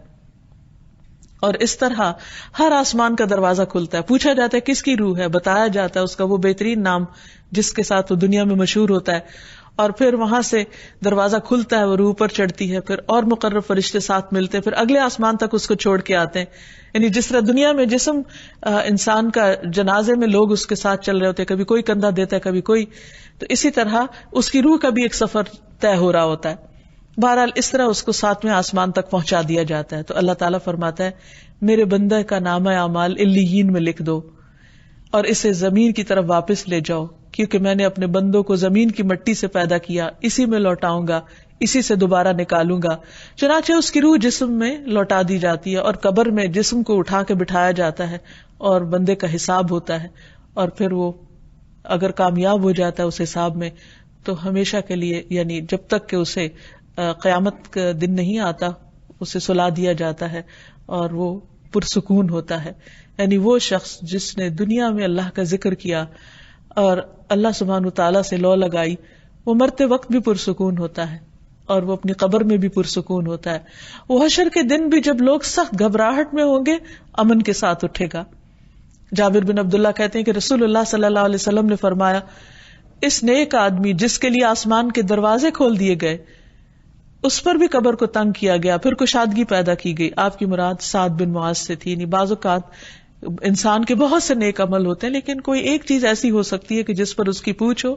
اور اس طرح ہر آسمان کا دروازہ کھلتا ہے. پوچھا جاتا ہے کس کی روح ہے, بتایا جاتا ہے اس کا وہ بہترین نام جس کے ساتھ وہ دنیا میں مشہور ہوتا ہے, اور پھر وہاں سے دروازہ کھلتا ہے, وہ روح پر چڑھتی ہے, پھر اور مقرب فرشتے ساتھ ملتے ہیں, پھر اگلے آسمان تک اس کو چھوڑ کے آتے ہیں. یعنی جس طرح دنیا میں جسم انسان کا جنازے میں لوگ اس کے ساتھ چل رہے ہوتے ہیں, کبھی کوئی کندھا دیتا ہے کبھی کوئی, تو اسی طرح اس کی روح کا بھی ایک سفر طے ہو رہا ہوتا ہے. بہرحال اس طرح اس کو 7ویں آسمان تک پہنچا دیا جاتا ہے. تو اللہ تعالیٰ فرماتا ہے میرے بندہ کا نامہ اعمال علیین میں لکھ دو اور اسے زمین کی طرف واپس لے جاؤ, کیونکہ میں نے اپنے بندوں کو زمین کی مٹی سے پیدا کیا, اسی میں لوٹاؤں گا, اسی سے دوبارہ نکالوں گا. چنانچہ اس کی روح جسم میں لوٹا دی جاتی ہے, اور قبر میں جسم کو اٹھا کے بٹھایا جاتا ہے اور بندے کا حساب ہوتا ہے. اور پھر وہ اگر کامیاب ہو جاتا ہے اس حساب میں تو ہمیشہ کے لیے, یعنی جب تک کہ اسے قیامت کا دن نہیں آتا, اسے سلا دیا جاتا ہے اور وہ پرسکون ہوتا ہے. یعنی وہ شخص جس نے دنیا میں اللہ کا ذکر کیا اور اللہ سبحانہ تعالیٰ سے لو لگائی, وہ مرتے وقت بھی پرسکون ہوتا ہے, اور وہ اپنی قبر میں بھی پرسکون ہوتا ہے. وہ حشر کے دن بھی جب لوگ سخت گھبراہٹ میں ہوں گے امن کے ساتھ اٹھے گا. جابر بن عبداللہ کہتے ہیں کہ رسول اللہ صلی اللہ علیہ وسلم نے فرمایا اس نیک آدمی جس کے لیے آسمان کے دروازے کھول دیے گئے اس پر بھی قبر کو تنگ کیا گیا پھر کشادگی پیدا کی گئی. آپ کی مراد سعد بن معاذ سے تھی. یعنی بعض اوقات انسان کے بہت سے نیک عمل ہوتے ہیں لیکن کوئی ایک چیز ایسی ہو سکتی ہے کہ جس پر اس کی پوچھ ہو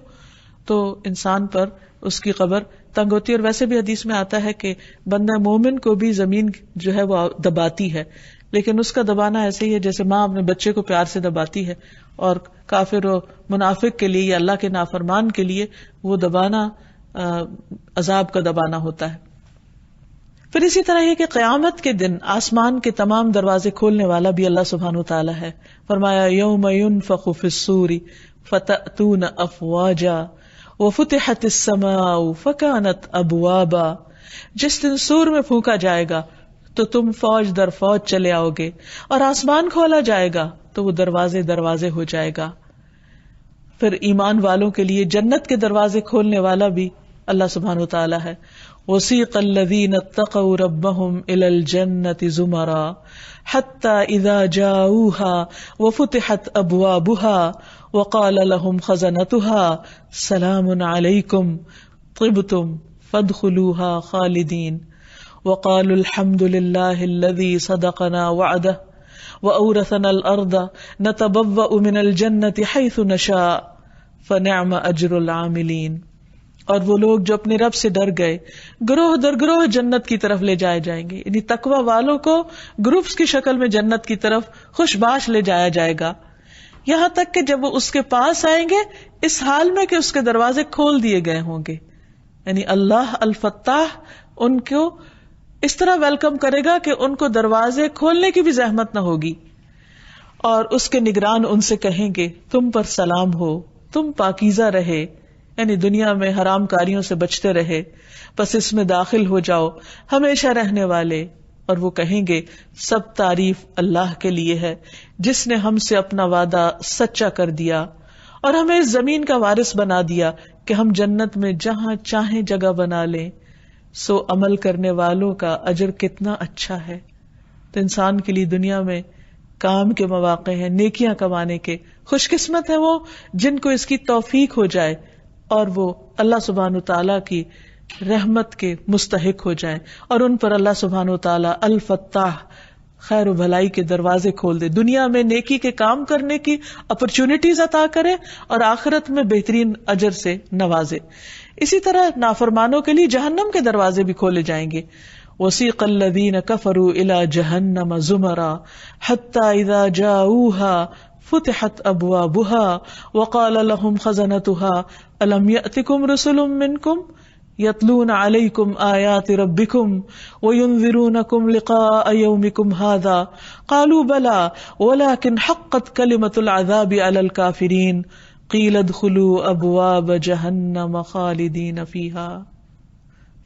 تو انسان پر اس کی قبر تنگ ہوتی ہے. اور ویسے بھی حدیث میں آتا ہے کہ بندہ مومن کو بھی زمین جو ہے وہ دباتی ہے, لیکن اس کا دبانا ایسے ہی ہے جیسے ماں اپنے بچے کو پیار سے دباتی ہے, اور کافر و منافق کے لیے یا اللہ کے نافرمان کے لیے وہ دبانا عذاب کا دبانا ہوتا ہے. پھر اسی طرح یہ کہ قیامت کے دن آسمان کے تمام دروازے کھولنے والا بھی اللہ سبحانہ وتعالی ہے. فرمایا یوم ينفخ في الصور فتأتون افواجا وفتحت السماء فكانت ابوابا. جس دن سور میں پھونکا جائے گا تو تم فوج در فوج چلے آؤ گے, اور آسمان کھولا جائے گا تو وہ دروازے دروازے ہو جائے گا. پھر ایمان والوں کے لیے جنت کے دروازے کھولنے والا بھی اللہ سبحانہ وتعالی ہے. وسیق الذین اتقوا ربهم الى الجنة زمرا حتى اذا جاؤوها وفتحت ابوابها وقال لهم خزنتها سلام علیکم طبتم فادخلوها خالدین وقالوا الحمد لله الذي صدقنا وعده وأورثنا الأرض نتبوأ من الجنة حيث نشاء فنعم أجر العاملين. اور وہ لوگ جو اپنے رب سے ڈر گئے گروہ در گروہ جنت کی طرف لے جائے جائیں گے. یعنی تقوی والوں کو گروپس کی شکل میں جنت کی طرف خوش باش لے جایا جائے گا, یہاں تک کہ جب وہ اس کے پاس آئیں گے اس حال میں کہ اس کے دروازے کھول دیے گئے ہوں گے. یعنی اللہ الفتاح ان کو اس طرح ویلکم کرے گا کہ ان کو دروازے کھولنے کی بھی زحمت نہ ہوگی, اور اس کے نگران ان سے کہیں گے تم پر سلام ہو, تم پاکیزہ رہے, یعنی دنیا میں حرام کاریوں سے بچتے رہے, بس اس میں داخل ہو جاؤ ہمیشہ رہنے والے. اور وہ کہیں گے سب تعریف اللہ کے لیے ہے جس نے ہم سے اپنا وعدہ سچا کر دیا اور ہمیں اس زمین کا وارث بنا دیا کہ ہم جنت میں جہاں چاہیں جگہ بنا لیں. سو عمل کرنے والوں کا اجر کتنا اچھا ہے. تو انسان کے لیے دنیا میں کام کے مواقع ہیں, نیکیاں کمانے کے. خوش قسمت ہے وہ جن کو اس کی توفیق ہو جائے اور وہ اللہ سبحانہ وتعالی کی رحمت کے مستحق ہو جائیں, اور ان پر اللہ سبحانہ وتعالی الفتاح خیر و بھلائی کے دروازے کھول دے, دنیا میں نیکی کے کام کرنے کی اپرچونٹیز عطا کرے اور آخرت میں بہترین اجر سے نوازے. اسی طرح نافرمانوں کے لیے جہنم کے دروازے بھی کھولے جائیں گے. وسیق الذین کفروا الی جہنم زمرا حتی اذا جاؤوها فتحت ابوابها وقال لهم خزنتها الم یأتکم رسل منکم یتلون علیکم آیات ربکم وینذرونکم لقاء یومکم ھذا قالوا بلی ولکن حقت کلمۃ العذاب علی الکافرین قیل ادخلوا ابواب جہنم خالدین فیہا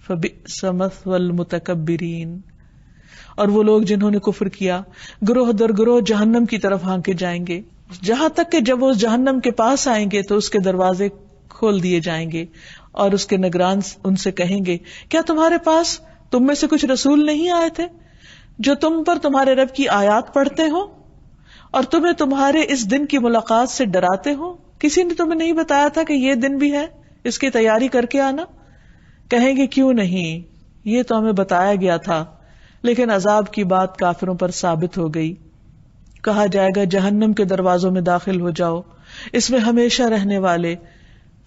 فبئس مثوى المتکبرین. اور وہ لوگ جنہوں نے کفر کیا گروہ در گروہ جہنم کی طرف ہانکے جائیں گے, جہاں تک کہ جب وہ اس جہنم کے پاس آئیں گے تو اس کے دروازے کھول دیے جائیں گے, اور اس کے نگران ان سے کہیں گے کیا تمہارے پاس تم میں سے کچھ رسول نہیں آئے تھے جو تم پر تمہارے رب کی آیات پڑھتے ہو اور تمہیں تمہارے اس دن کی ملاقات سے ڈراتے ہو؟ کسی نے تمہیں نہیں بتایا تھا کہ یہ دن بھی ہے, اس کی تیاری کر کے آنا؟ کہیں گے کیوں نہیں, یہ تو ہمیں بتایا گیا تھا, لیکن عذاب کی بات کافروں پر ثابت ہو گئی. کہا جائے گا جہنم کے دروازوں میں داخل ہو جاؤ, اس میں ہمیشہ رہنے والے.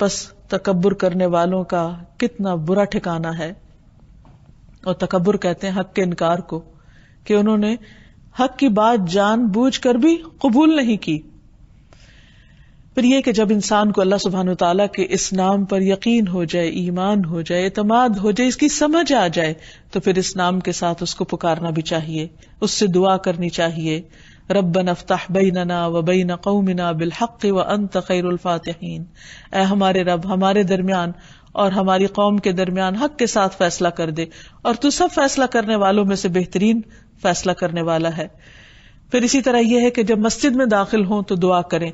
پس تکبر کرنے والوں کا کتنا برا ٹھکانہ ہے. اور تکبر کہتے ہیں حق کے انکار کو, کہ انہوں نے حق کی بات جان بوجھ کر بھی قبول نہیں کی. پھر یہ کہ جب انسان کو اللہ سبحانہ وتعالیٰ کے اس نام پر یقین ہو جائے, ایمان ہو جائے, اعتماد ہو جائے, اس کی سمجھ آ جائے, تو پھر اس نام کے ساتھ اس کو پکارنا بھی چاہیے, اس سے دعا کرنی چاہیے. ربنا افتح بیننا وبین قومنا بالحق وانت خیر الفاتحین. اے ہمارے رب, ہمارے درمیان اور ہماری قوم کے درمیان حق کے ساتھ فیصلہ کر دے, اور تو سب فیصلہ کرنے والوں میں سے بہترین فیصلہ کرنے والا ہے. پھر اسی طرح یہ ہے کہ جب مسجد میں داخل ہوں تو دعا کریں.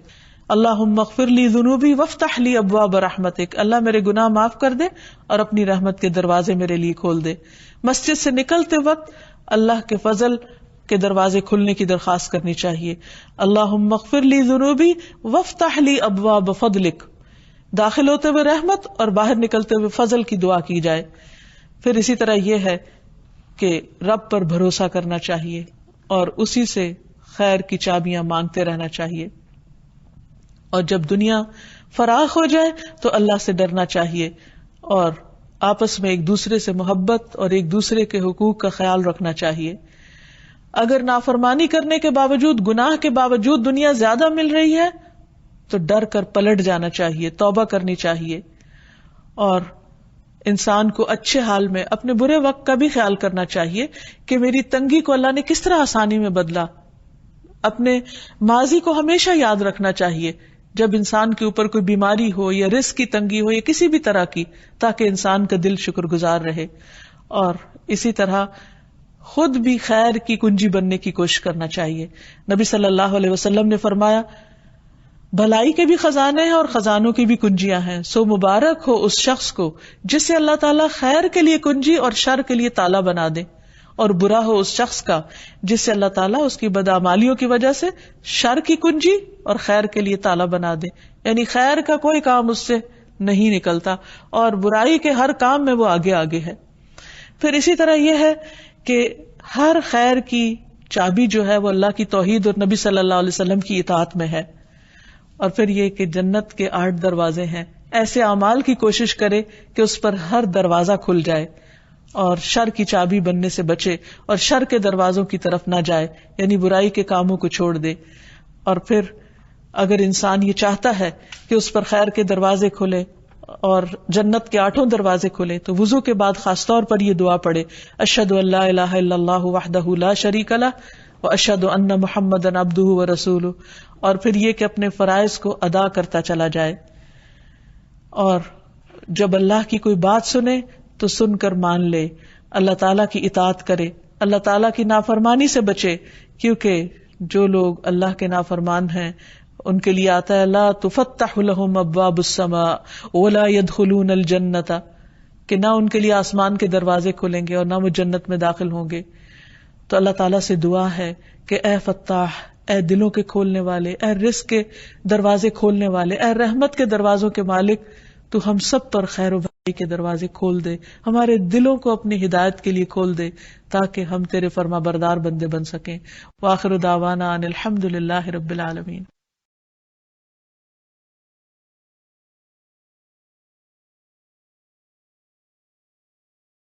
اللہم اغفر لی ذنوبی وافتح لی ابواب رحمتک، اللہ میرے گناہ معاف کر دے اور اپنی رحمت کے دروازے میرے لیے کھول دے. مسجد سے نکلتے وقت اللہ کے فضل کے دروازے کھلنے کی درخواست کرنی چاہیے. اللہم اغفر لی ذنوبی وافتح لی ابواب فضلک، داخل ہوتے ہوئے رحمت اور باہر نکلتے ہوئے فضل کی دعا کی جائے. پھر اسی طرح یہ ہے کہ رب پر بھروسہ کرنا چاہیے اور اسی سے خیر کی چابیاں مانگتے رہنا چاہیے. اور جب دنیا فراغ ہو جائے تو اللہ سے ڈرنا چاہیے اور آپس میں ایک دوسرے سے محبت اور ایک دوسرے کے حقوق کا خیال رکھنا چاہیے. اگر نافرمانی کرنے کے باوجود، گناہ کے باوجود دنیا زیادہ مل رہی ہے تو ڈر کر پلٹ جانا چاہیے، توبہ کرنی چاہیے. اور انسان کو اچھے حال میں اپنے برے وقت کا بھی خیال کرنا چاہیے کہ میری تنگی کو اللہ نے کس طرح آسانی میں بدلا. اپنے ماضی کو ہمیشہ یاد رکھنا چاہیے جب انسان کے اوپر کوئی بیماری ہو یا رزق کی تنگی ہو یا کسی بھی طرح کی، تاکہ انسان کا دل شکر گزار رہے. اور اسی طرح خود بھی خیر کی کنجی بننے کی کوشش کرنا چاہیے. نبی صلی اللہ علیہ وسلم نے فرمایا بھلائی کے بھی خزانے ہیں اور خزانوں کی بھی کنجیاں ہیں، سو مبارک ہو اس شخص کو جس سے اللہ تعالیٰ خیر کے لیے کنجی اور شر کے لیے تالا بنا دے، اور برا ہو اس شخص کا جس سے اللہ تعالیٰ اس کی بدعمالیوں کی وجہ سے شر کی کنجی اور خیر کے لیے تالا بنا دے. یعنی خیر کا کوئی کام اس سے نہیں نکلتا اور برائی کے ہر کام میں وہ آگے آگے ہے. پھر اسی طرح یہ ہے کہ ہر خیر کی چابی جو ہے وہ اللہ کی توحید اور نبی صلی اللہ علیہ وسلم کی اطاعت میں ہے. اور پھر یہ کہ جنت کے 8 دروازے ہیں، ایسے اعمال کی کوشش کرے کہ اس پر ہر دروازہ کھل جائے اور شر کی چابی بننے سے بچے اور شر کے دروازوں کی طرف نہ جائے، یعنی برائی کے کاموں کو چھوڑ دے. اور پھر اگر انسان یہ چاہتا ہے کہ اس پر خیر کے دروازے کھلے اور جنت کے 8 دروازے کھلے تو وضو کے بعد خاص طور پر یہ دعا پڑھے، اشہد ان لا الہ الا اللہ وحدہ لا شریک لہ واشہد ان محمدا عبدہ ورسولہ. اور پھر یہ کہ اپنے فرائض کو ادا کرتا چلا جائے، اور جب اللہ کی کوئی بات سنے تو سن کر مان لے، اللہ تعالیٰ کی اطاعت کرے، اللہ تعالیٰ کی نافرمانی سے بچے، کیونکہ جو لوگ اللہ کے نافرمان ہیں ان کے لیے آتا ہے لا تفتح لهم ابواب السماء ولا يدخلون الجنۃ، کہ نہ ان کے لیے آسمان کے دروازے کھلیں گے اور نہ وہ جنت میں داخل ہوں گے. تو اللہ تعالیٰ سے دعا ہے کہ اے فتاح، اے دلوں کے کھولنے والے، اے رزق کے دروازے کھولنے والے، اے رحمت کے دروازوں کے مالک، تو ہم سب پر خیر و بھلائی کے دروازے کھول دے، ہمارے دلوں کو اپنی ہدایت کے لیے کھول دے تاکہ ہم تیرے فرما بردار بندے بن سکیں. وآخر دعوانا ان الحمد للہ رب العالمین.